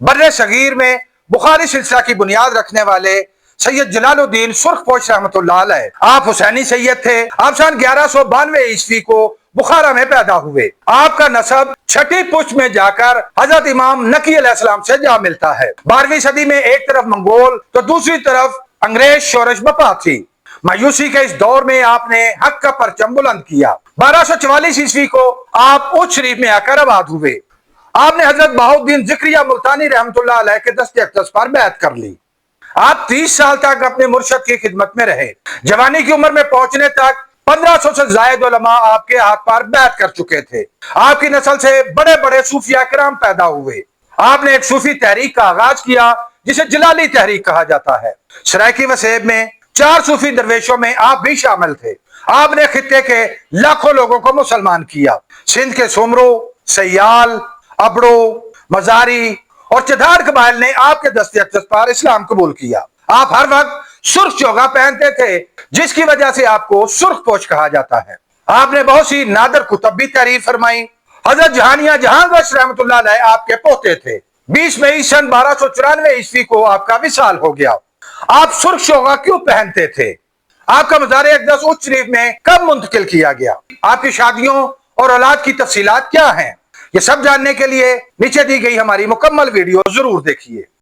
बर्रे सगीर में बुखारी सिलसिला की बुनियाद रखने वाले सैयद जलालुद्दीन सुर्खपोश रहमतुल्लाह अलैह आप हुसैनी सैयद थे। आप सन 1192 ईस्वी को बुखारा में पैदा हुए। आपका नसब छठी पुष्ट में जाकर हजरत इमाम नकी अलैहिस्सलाम से जा मिलता है। 12वीं सदी में एक तरफ मंगोल तो दूसरी तरफ अंग्रेज शोरश बपा थी। मायूसी के इस दौर में आपने हक का परचम बुलंद किया। 1244 ईस्वी को आप उच्च शरीफ में आकर आबाद हुए। आपने हजरत बहाउद्दीन जिक्रिया मुल्तानी रहमतुल्लाह अलैह के दस्ते अक़दस पर बैत कर ली। आप 30 साल तक अपने मुर्शद की खिदमत में रहे। जवानी की उम्र में पहुंचने तक 1500 से जायद उलमा आपके हाथ पर बैत कर चुके थे। आपकी नस्ल से बड़े बड़े सूफिया किराम पैदा हुए। आपने एक सूफी तहरीक का आगाज किया जिसे जलाली तहरीक कहा जाता है। सरायकी वसेब में 4 सूफी दरवेशों में आप भी शामिल थे। आपने खित्ते के लाखों लोगों को मुसलमान किया। सिंध के सुमरो, सयाल, अबड़ो, मजारी और चधार कबाइल ने आपके दस्ते अक़दस पर इस्लाम कबूल किया। आप हर वक्त सुर्ख चोगा पहनते थे जिसकी वजह से आपको सुर्खपोश कहा जाता है। आपने बहुत सी नादर कुतब भी तहरीर फरमाई। हजरत जहानिया जहांगश रहमतुल्लाह अलैह आपके पोते थे। 20 मई सन 1294 ईस्वी को आपका विसाल हो गया। आप सुर्ख चोगा क्यों पहनते थे? आपका मज़ार अक़दस उच्च शरीफ में कब मुंतकिल किया गया? आपकी शादियों और औलाद की तफसीलात क्या हैं? ये सब जानने के लिए नीचे दी गई हमारी मुकम्मल वीडियो जरूर देखिए।